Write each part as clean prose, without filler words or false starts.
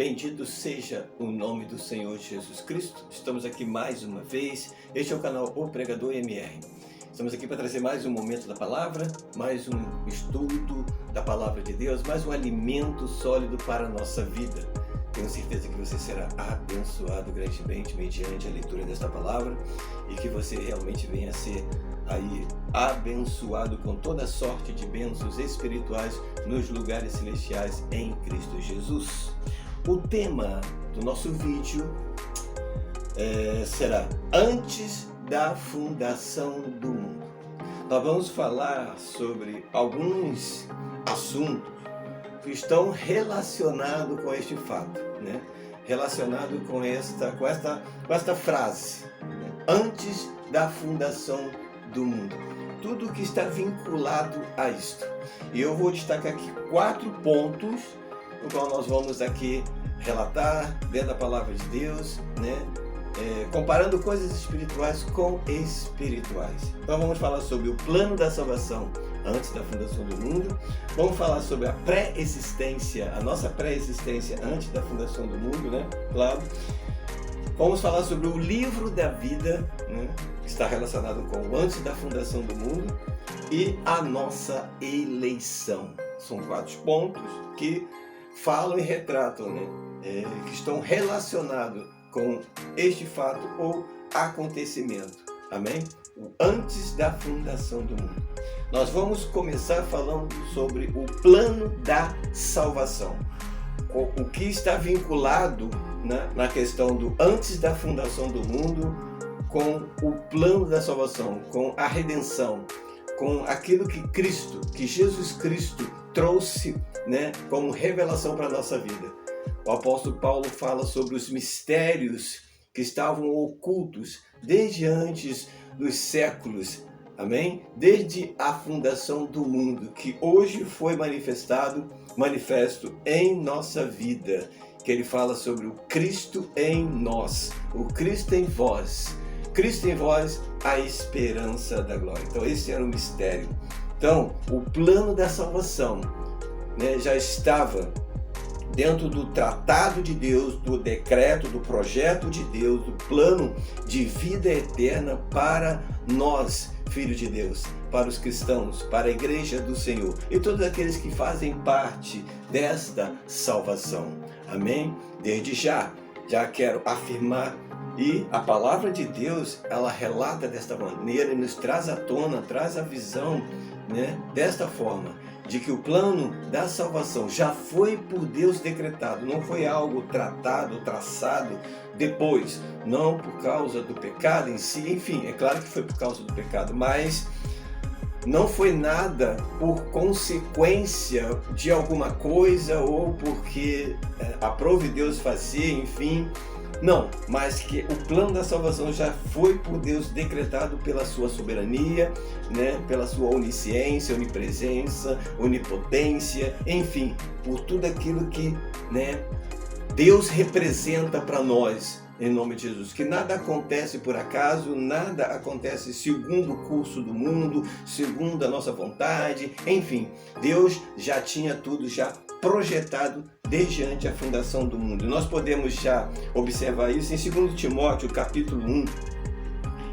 Bendito seja o nome do Senhor Jesus Cristo. Estamos aqui mais uma vez. Este é o canal O Pregador MR. Estamos aqui para trazer mais um momento da palavra, mais um estudo da palavra de Deus, mais um alimento sólido para a nossa vida. Tenho certeza que você será abençoado grandemente mediante a leitura desta palavra e que você realmente venha a ser aí abençoado com toda sorte de bênçãos espirituais nos lugares celestiais em Cristo Jesus. O tema do nosso vídeo será Antes da Fundação do Mundo. Nós vamos falar sobre alguns assuntos que estão relacionados com este fato, né? Relacionado com esta frase, né? Antes da fundação do mundo. Tudo que está vinculado a isto. E eu vou destacar aqui 4 pontos, no qual nós vamos aqui relatar dentro da palavra de Deus, né? Comparando coisas espirituais com espirituais. Então vamos falar sobre o plano da salvação antes da fundação do mundo. Vamos falar sobre a pré-existência, a nossa pré-existência antes da fundação do mundo, né? Claro. Vamos falar sobre o livro da vida, né? Que está relacionado com o antes da fundação do mundo, e a nossa eleição. São 4 pontos que falam e retratam, né? Que estão relacionados com este fato ou acontecimento. Amém? O antes da fundação do mundo. Nós vamos começar falando sobre o plano da salvação. O que está vinculado, né, na questão do antes da fundação do mundo com o plano da salvação, com a redenção, com aquilo que Jesus Cristo trouxe, né, como revelação para a nossa vida. O apóstolo Paulo fala sobre os mistérios que estavam ocultos desde antes dos séculos, amém? Desde a fundação do mundo, que hoje foi manifesto em nossa vida, que ele fala sobre o Cristo em nós, o Cristo em vós, a esperança da glória. Então esse era o mistério. Então o plano da salvação, né, já estava dentro do tratado de Deus, do decreto, do projeto de Deus, do plano de vida eterna para nós, filhos de Deus, para os cristãos, para a igreja do Senhor e todos aqueles que fazem parte desta salvação. Amém? Desde já quero afirmar, e a palavra de Deus, ela relata desta maneira e nos traz à tona, traz a visão, né, desta forma, de que o plano da salvação já foi por Deus decretado, não foi algo tratado, traçado depois, não por causa do pecado em si, enfim, é claro que foi por causa do pecado, mas não foi nada por consequência de alguma coisa ou porque aprove Deus fazer, enfim. Não, mas que o plano da salvação já foi por Deus decretado pela sua soberania, né? Pela sua onisciência, onipresença, onipotência, enfim, por tudo aquilo que, né, Deus representa para nós, em nome de Jesus. Que nada acontece por acaso, nada acontece segundo o curso do mundo, segundo a nossa vontade, enfim, Deus já tinha tudo já projetado desde antes a fundação do mundo. Nós podemos já observar isso em 2 Timóteo, capítulo 1.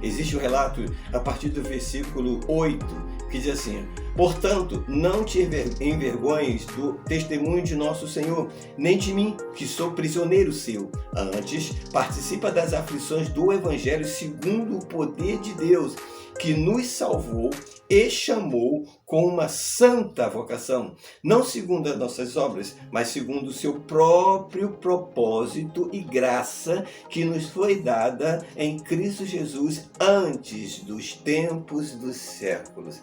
Existe um relato a partir do versículo 8, que diz assim: portanto, não te envergonhes do testemunho de nosso Senhor, nem de mim, que sou prisioneiro seu. Antes, participa das aflições do Evangelho segundo o poder de Deus, que nos salvou e chamou com uma santa vocação, não segundo as nossas obras, mas segundo o seu próprio propósito e graça que nos foi dada em Cristo Jesus antes dos tempos dos séculos.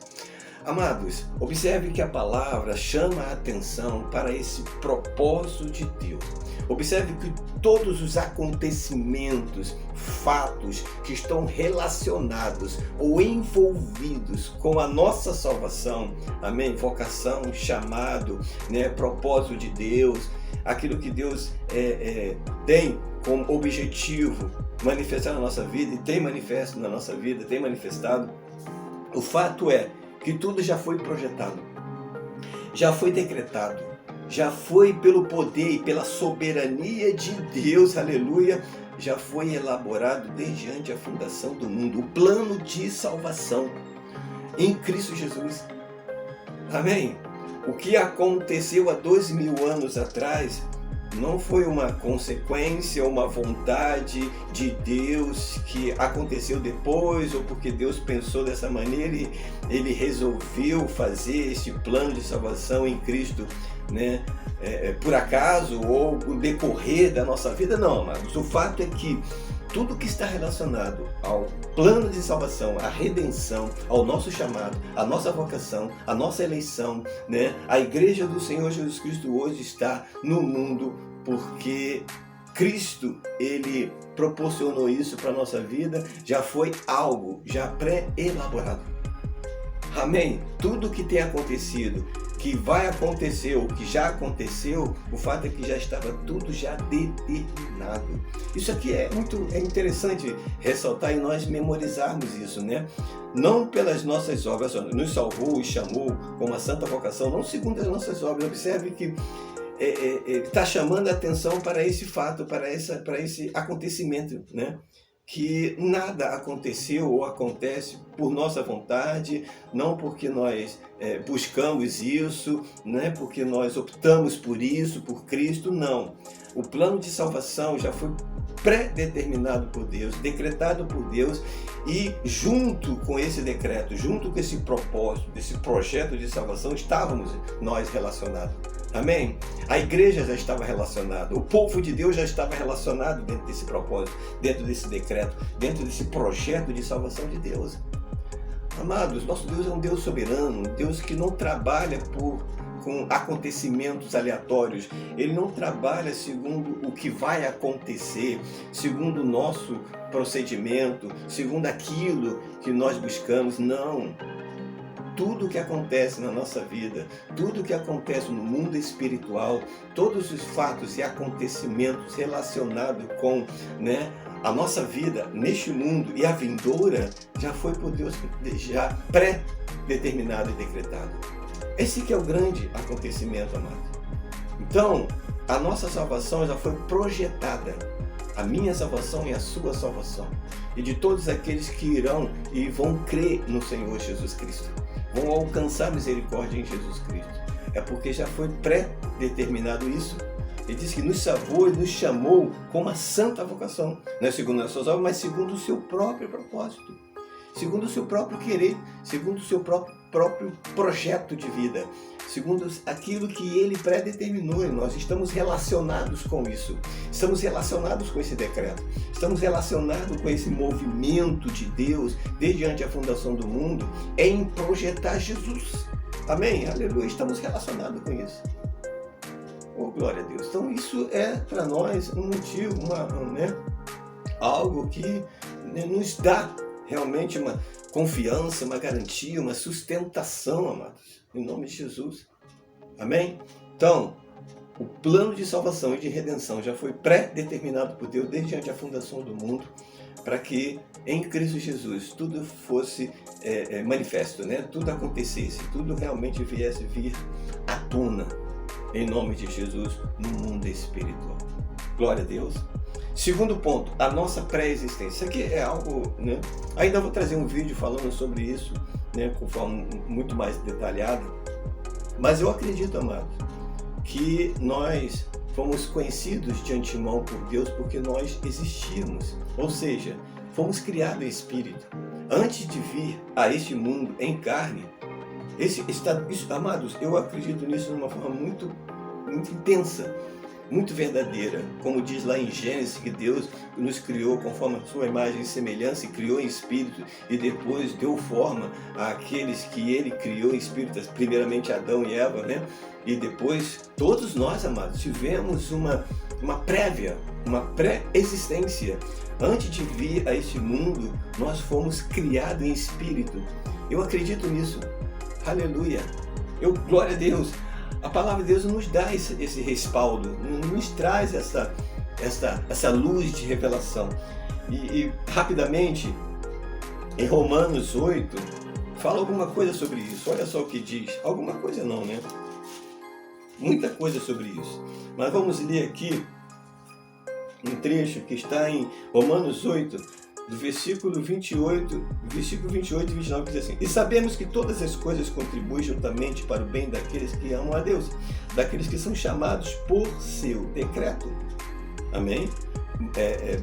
Amados, observe que a palavra chama a atenção para esse propósito de Deus. Observe que todos os acontecimentos, fatos que estão relacionados ou envolvidos com a nossa salvação, amém? Vocação, chamado, né? Propósito de Deus, aquilo que Deus tem como objetivo manifestar na nossa vida e tem manifesto na nossa vida, tem manifestado. O fato é que tudo já foi projetado, já foi decretado, já foi pelo poder e pela soberania de Deus, aleluia, já foi elaborado desde antes a fundação do mundo, o plano de salvação em Cristo Jesus. Amém? O que aconteceu há 2000 anos atrás não foi uma consequência, uma vontade de Deus que aconteceu depois, ou porque Deus pensou dessa maneira e Ele resolveu fazer este plano de salvação em Cristo, né? Por acaso ou por decorrer da nossa vida. Não, mas o fato é que tudo que está relacionado ao plano de salvação, à redenção, ao nosso chamado, à nossa vocação, à nossa eleição, né? A igreja do Senhor Jesus Cristo hoje está no mundo porque Cristo, Ele proporcionou isso para a nossa vida, já foi algo já pré-elaborado. Amém? Tudo que tem acontecido, que vai acontecer, ou que já aconteceu, o fato é que já estava tudo já determinado. Isso aqui é interessante ressaltar e nós memorizarmos isso, né? Não pelas nossas obras, nos salvou e chamou com uma santa vocação, não segundo as nossas obras. Observe que está chamando a atenção para esse fato, para esse acontecimento, né? Que nada aconteceu ou acontece por nossa vontade, não porque nós buscamos isso, não é porque nós optamos por isso, por Cristo, não. O plano de salvação já foi pré-determinado por Deus, decretado por Deus, e junto com esse decreto, junto com esse propósito, desse projeto de salvação, estávamos nós relacionados. Amém? A igreja já estava relacionada, o povo de Deus já estava relacionado dentro desse propósito, dentro desse decreto, dentro desse projeto de salvação de Deus. Amados, nosso Deus é um Deus soberano, um Deus que não trabalha com acontecimentos aleatórios. Ele não trabalha segundo o que vai acontecer, segundo o nosso procedimento, segundo aquilo que nós buscamos. Não. Tudo que acontece na nossa vida, tudo que acontece no mundo espiritual, todos os fatos e acontecimentos relacionados com, né, a nossa vida neste mundo e a vindoura, já foi por Deus já pré-determinado e decretado. Esse que é o grande acontecimento, amado. Então, a nossa salvação já foi projetada. A minha salvação e a sua salvação. E de todos aqueles que irão e vão crer no Senhor Jesus Cristo. Vão alcançar misericórdia em Jesus Cristo. É porque já foi pré-determinado isso. Ele diz que nos salvou e nos chamou com uma santa vocação. Não é segundo as suas obras, mas segundo o seu próprio propósito. Segundo o seu próprio querer. Segundo o seu próprio projeto de vida. Segundo aquilo que Ele pré-determinou. E nós estamos relacionados com isso. Estamos relacionados com esse decreto. Estamos relacionados com esse movimento de Deus, desde antes da fundação do mundo, em projetar Jesus. Amém? Aleluia. Estamos relacionados com isso. Oh, glória a Deus. Então isso é para nós um motivo, algo que nos dá realmente uma confiança, uma garantia, uma sustentação, amados, em nome de Jesus. Amém? Então, o plano de salvação e de redenção já foi pré-determinado por Deus desde antes da fundação do mundo, para que em Cristo Jesus tudo fosse manifesto, né? Tudo acontecesse, tudo realmente viesse vir à tona, em nome de Jesus, no mundo espiritual. Glória a Deus. Segundo ponto, a nossa pré-existência. Isso aqui é algo, né? Ainda vou trazer um vídeo falando sobre isso, né, com forma muito mais detalhada. Mas eu acredito, amados, que nós fomos conhecidos de antemão por Deus porque nós existíamos. Ou seja, fomos criados em espírito. Antes de vir a este mundo em carne, amados, eu acredito nisso de uma forma muito intensa, muito verdadeira. Como diz lá em Gênesis, que Deus nos criou conforme a sua imagem e semelhança, e criou em espírito, e depois deu forma àqueles que Ele criou em espírito, primeiramente Adão e Eva, né? E depois todos nós, amados, tivemos uma pré-existência. Antes de vir a este mundo, nós fomos criados em espírito. Eu acredito nisso. Aleluia. Glória a Deus. A palavra de Deus nos dá esse respaldo, nos traz essa luz de revelação. E rapidamente, em Romanos 8, fala alguma coisa sobre isso. Olha só o que diz. Alguma coisa não, né? muita coisa sobre isso. Mas vamos ler aqui um trecho que está em Romanos 8, do versículo 28 e 29, que diz assim: E sabemos que todas as coisas contribuem juntamente para o bem daqueles que amam a Deus, daqueles que são chamados por seu decreto. Amém?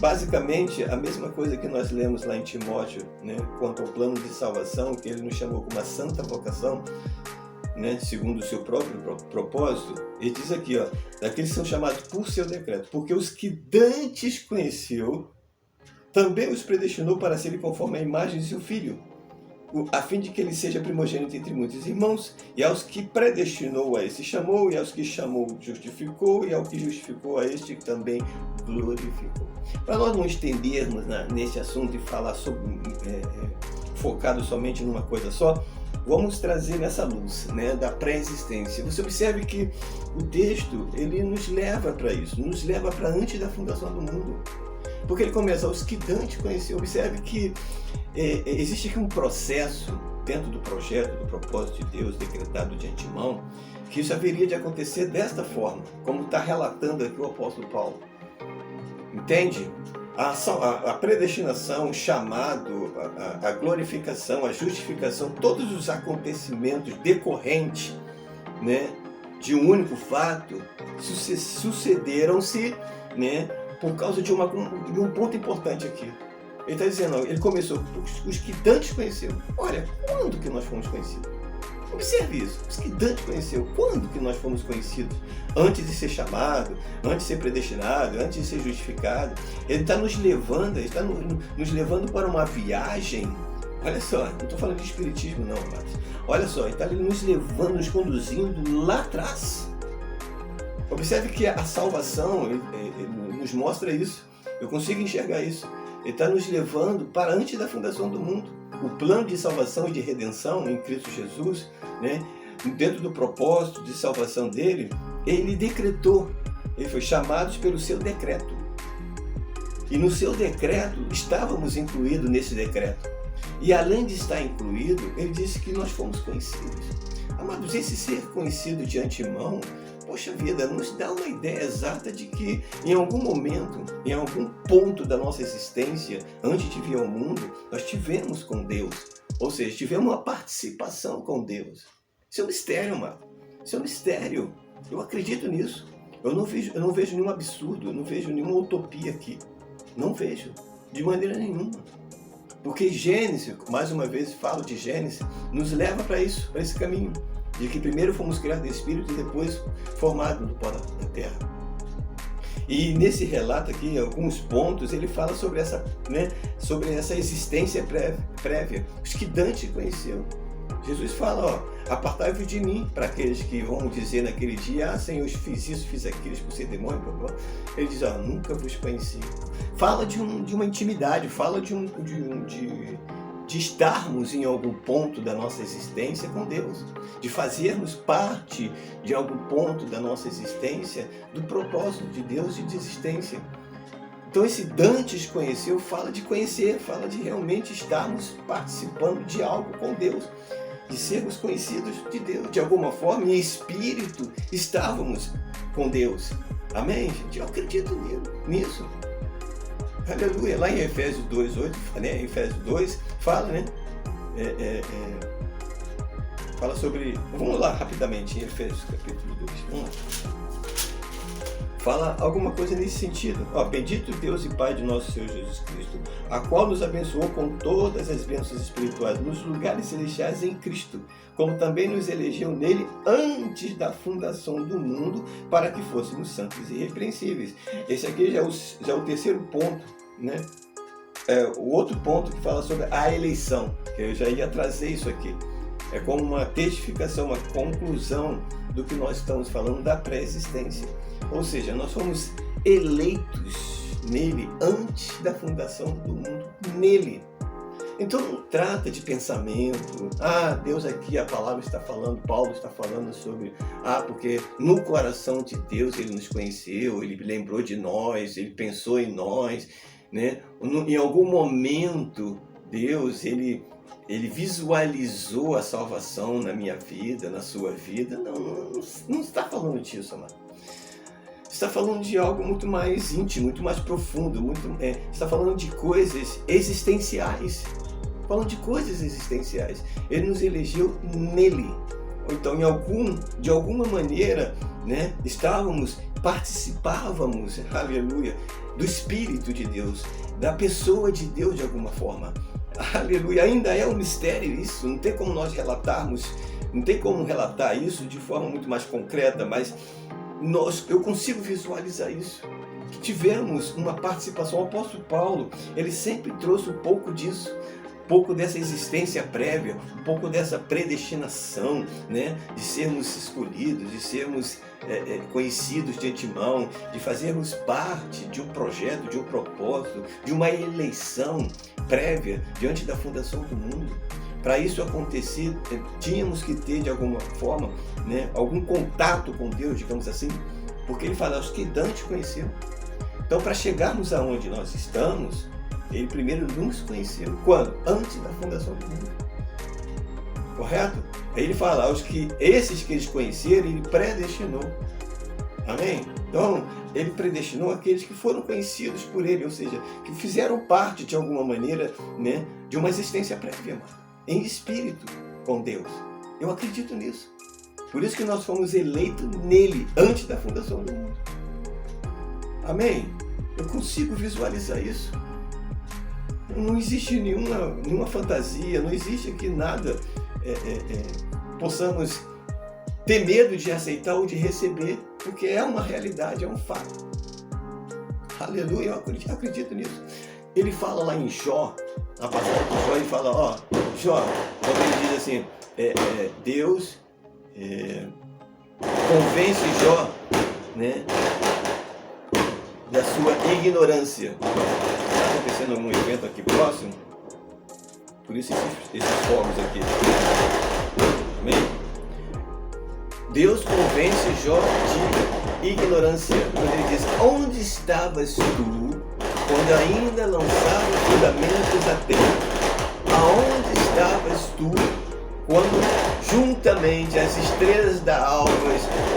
Basicamente a mesma coisa que nós lemos lá em Timóteo, né, quanto ao plano de salvação, que ele nos chamou com uma santa vocação, né, segundo o seu próprio propósito. Ele diz aqui, ó, daqueles que são chamados por seu decreto, porque os que dantes conheceu, também os predestinou para serem conforme a imagem de seu Filho, a fim de que ele seja primogênito entre muitos irmãos. E aos que predestinou, a esse chamou, e aos que chamou, justificou, e ao que justificou, a este também glorificou. Para nós não estendermos nesse assunto e falar focado somente numa coisa só, vamos trazer nessa luz, né, da pré-existência. Você observe que o texto, ele nos leva para isso, nos leva para antes da fundação do mundo. Porque ele começa, os que Dante conheceu. Observe que existe aqui um processo dentro do projeto, do propósito de Deus decretado de antemão, que isso haveria de acontecer desta forma, como está relatando aqui o apóstolo Paulo. Entende? A predestinação, o chamado, a glorificação, a justificação, todos os acontecimentos decorrentes, né, de um único fato, sucederam-se, né, por causa de um ponto importante aqui. Ele está dizendo, ele começou, os que Dante conheceu. Olha, quando que nós fomos conhecidos? Observe isso, os que Dante conheceu, quando que nós fomos conhecidos? Antes de ser chamado, antes de ser predestinado, antes de ser justificado. Ele está nos levando, para uma viagem. Olha só, não estou falando de espiritismo não, mas olha só, ele está nos levando, nos conduzindo lá atrás. Observe que a salvação, ele nos mostra isso. Eu consigo enxergar isso. Ele está nos levando para antes da fundação do mundo. O plano de salvação e de redenção em Cristo Jesus, né, dentro do propósito de salvação dele, ele decretou. Ele foi chamados pelo seu decreto. E no seu decreto, estávamos incluídos nesse decreto. E além de estar incluído, ele disse que nós fomos conhecidos. Amados, esse ser conhecido de antemão, poxa vida, nos dá uma ideia exata de que em algum momento, em algum ponto da nossa existência, antes de vir ao mundo, nós tivemos com Deus. Ou seja, tivemos uma participação com Deus. Isso é um mistério, mano. Isso é um mistério. Eu acredito nisso. Eu não vejo nenhum absurdo, eu não vejo nenhuma utopia aqui. Não vejo, de maneira nenhuma. Porque Gênesis, mais uma vez falo de Gênesis, nos leva para isso, para esse caminho. De que primeiro fomos criados de Espírito e depois formados no pó da terra. E nesse relato aqui, em alguns pontos, ele fala sobre essa, né, sobre essa existência prévia, os que Dante conheceu. Jesus fala, ó, apartai-vos de mim, para aqueles que vão dizer naquele dia, Senhor, eu fiz isso, fiz aquilo, expulsei demônio, blá, blá. Ele diz, ó, nunca vos conheci. Fala de uma intimidade, fala de estarmos em algum ponto da nossa existência com Deus, de fazermos parte de algum ponto da nossa existência do propósito de Deus de existência. Então esse Dantes conheceu, fala de conhecer, fala de realmente estarmos participando de algo com Deus, de sermos conhecidos de Deus, de alguma forma, em espírito, estávamos com Deus. Amém, gente? Eu acredito nisso. Aleluia. Lá em Efésios 2:8, né? Efésios 2 fala, né? Fala sobre. Vamos lá rapidamente em Efésios capítulo 2. Vamos lá. Fala alguma coisa nesse sentido. Ó, bendito Deus e Pai de nosso Senhor Jesus Cristo, a qual nos abençoou com todas as bênçãos espirituais nos lugares celestiais em Cristo, como também nos elegeu nele antes da fundação do mundo, para que fôssemos santos e irrepreensíveis. Esse aqui já é o terceiro ponto, né? O outro ponto que fala sobre a eleição, que eu já ia trazer isso aqui. É como uma testificação, uma conclusão do que nós estamos falando da pré-existência. Ou seja, nós fomos eleitos nele antes da fundação do mundo, nele. Então não trata de pensamento, Deus aqui, a palavra está falando, Paulo está falando sobre, porque no coração de Deus ele nos conheceu, ele lembrou de nós, ele pensou em nós, né? Em algum momento Deus, ele ele visualizou a salvação na minha vida, na sua vida. Não está falando disso, amado. Está falando de algo muito mais íntimo, muito mais profundo, está falando de coisas existenciais. Falando de coisas existenciais. Ele nos elegeu nele. Ou então, de alguma maneira, né, participávamos, aleluia, do Espírito de Deus, da pessoa de Deus de alguma forma. Aleluia, ainda é um mistério isso, não tem como nós relatarmos, não tem como relatar isso de forma muito mais concreta, mas eu consigo visualizar isso, que tivemos uma participação. O apóstolo Paulo, ele sempre trouxe um pouco disso, um pouco dessa existência prévia, um pouco dessa predestinação, né? De sermos escolhidos, de sermos conhecidos de antemão, de fazermos parte de um projeto, de um propósito, de uma eleição prévia diante da fundação do mundo. Para isso acontecer, tínhamos que ter de alguma forma, né, algum contato com Deus, digamos assim, porque ele fala, os que Dante conheceu. Então, para chegarmos aonde nós estamos, ele primeiro nos conheceu. Quando? Antes da fundação do mundo. Correto? Aí ele fala, esses que eles conheceram, ele predestinou. Amém? Então, ele predestinou aqueles que foram conhecidos por ele, ou seja, que fizeram parte de alguma maneira, né, de uma existência prévia, em espírito com Deus. Eu acredito nisso. Por isso que nós fomos eleitos nele, antes da fundação do mundo. Amém? Eu consigo visualizar isso. Não existe nenhuma fantasia, não existe aqui nada possamos ter medo de aceitar ou de receber, porque é uma realidade, é um fato. Aleluia, eu acredito nisso. Ele fala lá em Jó, na passagem de Jó, ele fala, Jó, quando ele diz assim, Deus convence Jó, né, da sua ignorância. Está acontecendo algum evento aqui próximo? Por isso esses fogos aqui. Amém? Deus convence Jó de ignorância. Quando ele diz, onde estavas tu quando ainda lançava os fundamentos da terra? Aonde estavas tu quando juntamente as estrelas da alva,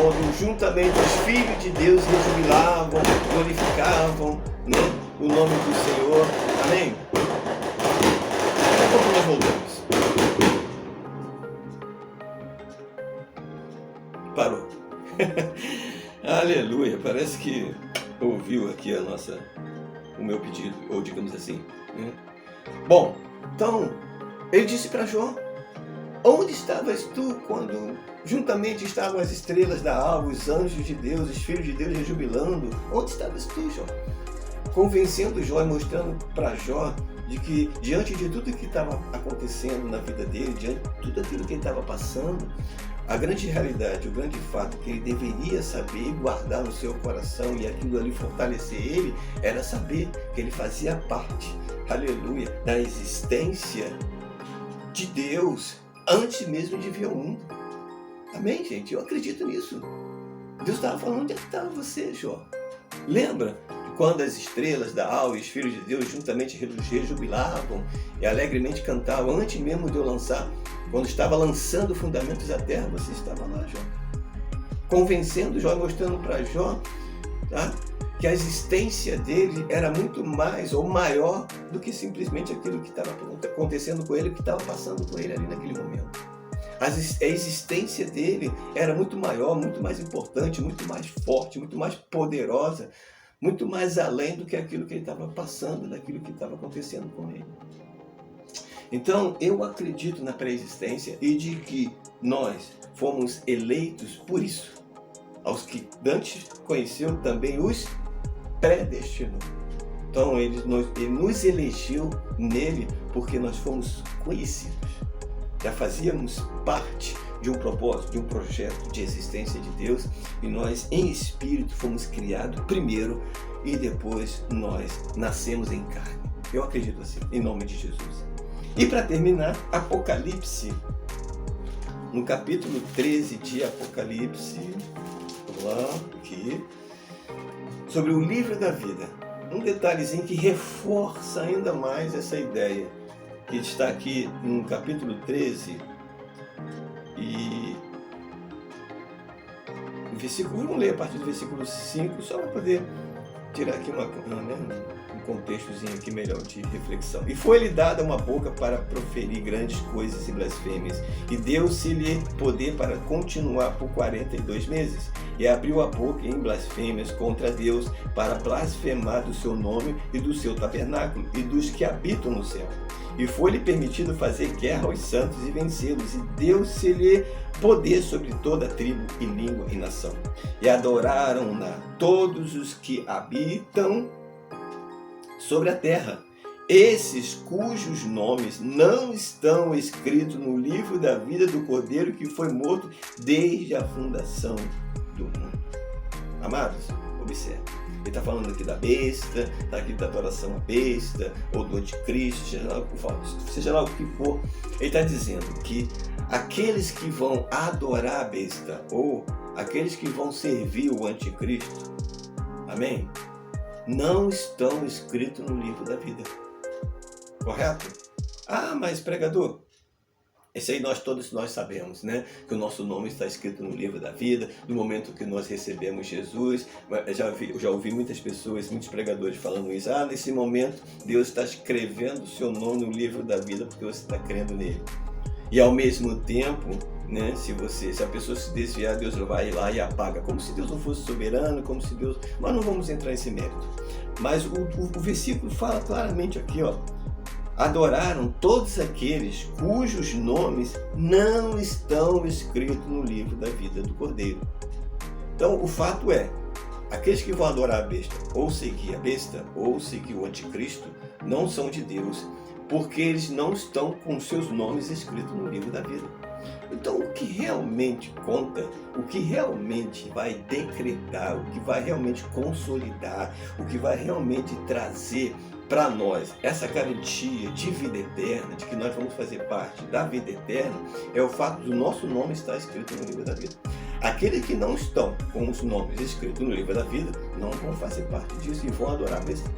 onde juntamente os filhos de Deus rejubilavam, glorificavam, né, o nome do Senhor? Amém? Daqui a pouco nós voltamos. Parou. Aleluia, parece que ouviu aqui o meu pedido, ou digamos assim, né? Bom, então, ele disse para Jó, onde estavas tu quando juntamente estavam as estrelas da alva, os anjos de Deus, os filhos de Deus rejubilando? Onde estavas tu, Jó? Convencendo Jó e mostrando para Jó de que, diante de tudo que estava acontecendo na vida dele, diante de tudo aquilo que ele estava passando, a grande realidade, o grande fato que ele deveria saber e guardar no seu coração e aquilo ali fortalecer ele, era saber que ele fazia parte, aleluia, da existência de Deus antes mesmo de vir ao mundo. Amém, gente? Eu acredito nisso. Deus estava falando, onde é que estava você, Jó? Lembra quando as estrelas da alva e os filhos de Deus juntamente rejubilavam e alegremente cantavam, antes mesmo de eu lançar, quando estava lançando fundamentos da terra, você estava lá, Jó. Convencendo Jó, mostrando para Jó, tá, que a existência dele era muito mais ou maior do que simplesmente aquilo que estava acontecendo com ele, que estava passando com ele ali naquele momento. A existência dele era muito maior, muito mais importante, muito mais forte, muito mais poderosa, muito mais além do que aquilo que ele estava passando, daquilo que estava acontecendo com ele. Então, eu acredito na pré-existência e de que nós fomos eleitos por isso. Aos que Dante conheceu, também os predestinou. Então, ele nos elegeu nele porque nós fomos conhecidos. Já fazíamos parte de um propósito, de um projeto de existência de Deus, e nós em espírito fomos criados primeiro e depois nós nascemos em carne. Eu acredito assim, em nome de Jesus. E para terminar, Apocalipse, no capítulo 13 de Apocalipse, vamos lá, aqui, sobre o livro da vida. Um detalhezinho que reforça ainda mais essa ideia que está aqui no capítulo 13 e vamos ler a partir do versículo 5, só para poder tirar aqui um contextozinho aqui melhor de reflexão. E foi-lhe dada uma boca para proferir grandes coisas e blasfêmias, e deu-se-lhe poder para continuar por 42 meses. E abriu a boca em blasfêmias contra Deus, para blasfemar do seu nome e do seu tabernáculo, e dos que habitam no céu. E foi-lhe permitido fazer guerra aos santos e vencê-los, e deu-se-lhe poder sobre toda tribo e língua e nação. E adoraram-na todos os que habitam sobre a terra, esses cujos nomes não estão escritos no livro da vida do Cordeiro que foi morto desde a fundação do mundo. Amados, observe. Ele está falando aqui da besta, está aqui da adoração à besta, ou do anticristo, seja lá o que for. Ele está dizendo que aqueles que vão adorar a besta, ou aqueles que vão servir o anticristo, amém? Não estão escritos no livro da vida. Correto? Ah, mas pregador, esse aí todos nós sabemos, né? Que o nosso nome está escrito no livro da vida, no momento que nós recebemos Jesus. Eu já ouvi muitas pessoas, muitos pregadores falando isso. Ah, nesse momento Deus está escrevendo o seu nome no livro da vida porque você está crendo nele. E ao mesmo tempo, né, se a pessoa se desviar, Deus vai lá e apaga, como se Deus não fosse soberano, como se Deus... Mas não vamos entrar nesse mérito. Mas o versículo fala claramente aqui, ó, adoraram todos aqueles cujos nomes não estão escritos no livro da vida do Cordeiro. Então, o fato é, aqueles que vão adorar a besta, ou seguir a besta, ou seguir o anticristo, não são de Deus, porque eles não estão com seus nomes escritos no livro da vida. Então, o que realmente conta, o que realmente vai decretar, o que vai realmente consolidar, o que vai realmente trazer para nós essa garantia de vida eterna, de que nós vamos fazer parte da vida eterna, é o fato do nosso nome estar escrito no livro da vida. Aqueles que não estão com os nomes escritos no livro da vida não vão fazer parte disso e vão adorar a besta.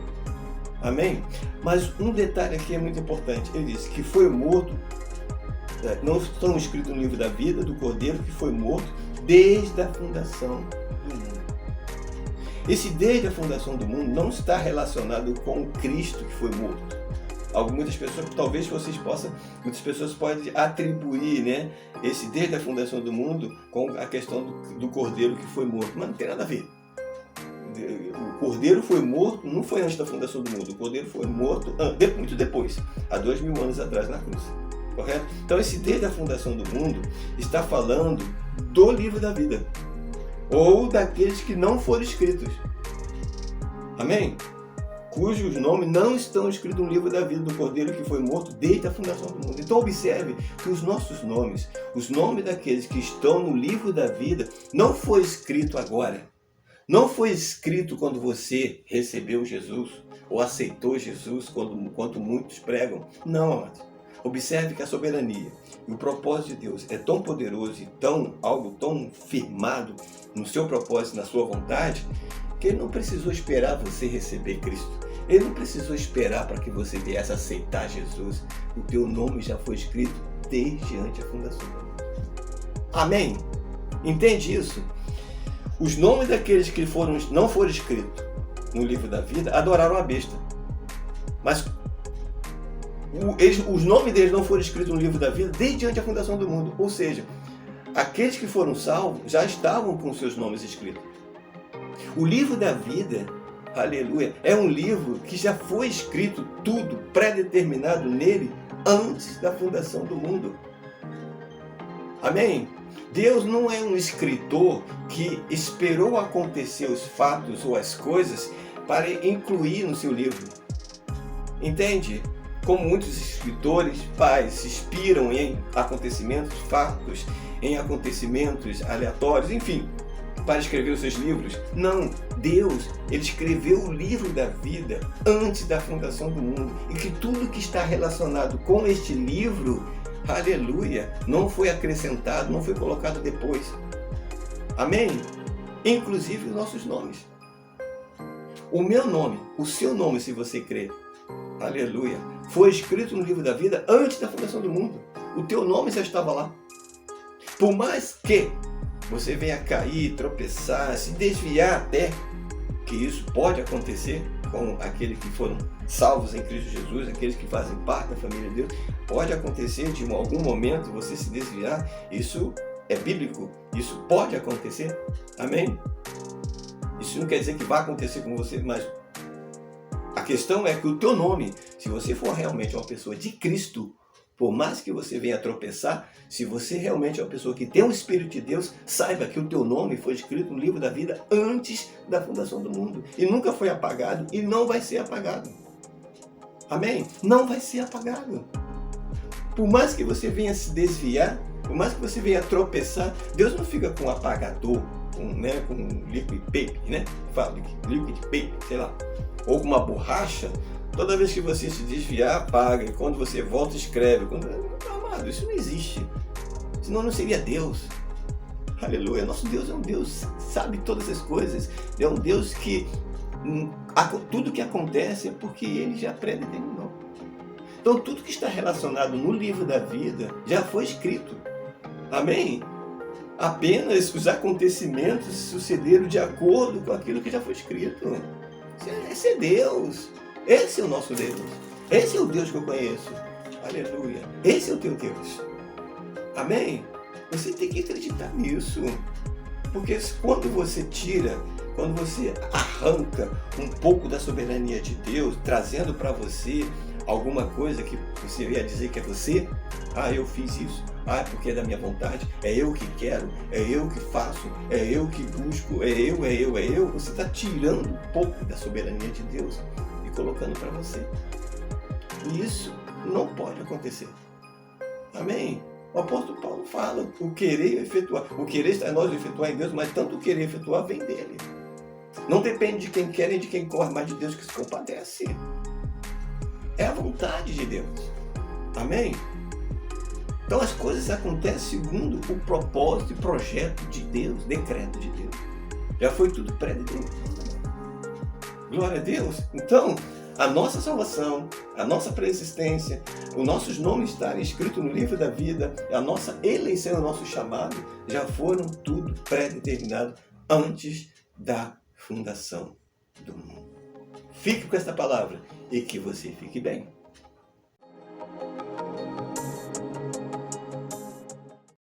Amém? Mas um detalhe aqui é muito importante. Ele diz que foi morto, não estão escritos no livro da vida do Cordeiro que foi morto desde a fundação do mundo. Esse desde a fundação do mundo não está relacionado com o Cristo que foi morto. Muitas pessoas podem atribuir, né, esse desde a fundação do mundo com a questão do Cordeiro que foi morto, mas não tem nada a ver. O Cordeiro foi morto, não foi antes da fundação do mundo, o Cordeiro foi morto muito depois, há 2000 anos atrás na cruz, correto? Então esse desde a fundação do mundo está falando do livro da vida, ou daqueles que não foram escritos, amém? Cujos nomes não estão escritos no livro da vida do Cordeiro que foi morto desde a fundação do mundo. Então observe que os nossos nomes, os nomes daqueles que estão no livro da vida, não foi escrito agora. Não foi escrito quando você recebeu Jesus ou aceitou Jesus, quanto muitos pregam. Não, amados. Observe que a soberania e o propósito de Deus é tão poderoso e algo tão firmado no seu propósito, na sua vontade, que Ele não precisou esperar você receber Cristo. Ele não precisou esperar para que você viesse a aceitar Jesus. O teu nome já foi escrito desde antes da fundação do mundo. Amém? Entende isso? Os nomes daqueles que não foram escritos no livro da vida adoraram a besta. Mas os nomes deles não foram escritos no livro da vida desde antes da fundação do mundo. Ou seja, aqueles que foram salvos já estavam com seus nomes escritos. O livro da vida, aleluia, é um livro que já foi escrito tudo pré-determinado nele antes da fundação do mundo. Amém? Deus não é um escritor que esperou acontecer os fatos ou as coisas para incluir no seu livro. Entende? Como muitos escritores se inspiram em acontecimentos, fatos, em acontecimentos aleatórios, enfim, para escrever os seus livros. Não, Deus, Ele escreveu o livro da vida antes da fundação do mundo. E que tudo que está relacionado com este livro, aleluia, não foi acrescentado, não foi colocado depois. Amém? Inclusive os nossos nomes. O meu nome, o seu nome, se você crer, aleluia, foi escrito no livro da vida antes da fundação do mundo. O teu nome já estava lá. Por mais que você venha cair, tropeçar, se desviar até, que isso pode acontecer com aqueles que foram salvos em Cristo Jesus, aqueles que fazem parte da família de Deus, pode acontecer de algum momento você se desviar, isso é bíblico, isso pode acontecer, amém? Isso não quer dizer que vai acontecer com você, mas a questão é que o teu nome, se você for realmente uma pessoa de Cristo, por mais que você venha tropeçar, se você realmente é uma pessoa que tem o Espírito de Deus, saiba que o teu nome foi escrito no livro da vida antes da fundação do mundo. E nunca foi apagado e não vai ser apagado. Amém? Não vai ser apagado. Por mais que você venha se desviar, por mais que você venha tropeçar, Deus não fica com um apagador, com liquid paper, né? Fala, liquid paper, sei lá. Ou com uma borracha. Toda vez que você se desviar, apaga. E quando você volta, escreve. Amado, isso não existe. Senão não seria Deus. Aleluia. Nosso Deus é um Deus que sabe todas as coisas. É um Deus que tudo que acontece é porque Ele já predeterminou. Então tudo que está relacionado no livro da vida já foi escrito. Amém? Apenas os acontecimentos sucederam de acordo com aquilo que já foi escrito. Esse é Deus. Esse é o nosso Deus. Esse é o Deus que eu conheço. Aleluia. Esse é o teu Deus. Amém? Você tem que acreditar nisso. Porque quando você tira, quando você arranca um pouco da soberania de Deus, trazendo para você alguma coisa que você ia dizer que é você, eu fiz isso, é porque é da minha vontade, é eu que quero, é eu que faço, é eu que busco, é eu, você está tirando um pouco da soberania de Deus e colocando para você. E isso não pode acontecer. Amém? O apóstolo Paulo fala, o querer e efetuar. O querer está em nós efetuar em Deus, mas tanto o querer e efetuar vem dele. Não depende de quem quer nem de quem corre, mas de Deus que se compadece. É a vontade de Deus. Amém? Então as coisas acontecem segundo o propósito e projeto de Deus, decreto de Deus. Já foi tudo pré-determinado. Glória a Deus. Então, a nossa salvação, a nossa pré-existência, os nossos nomes estarem escritos no livro da vida, a nossa eleição, o nosso chamado, já foram tudo pré-determinado antes da fundação do mundo. Fique com esta palavra e que você fique bem.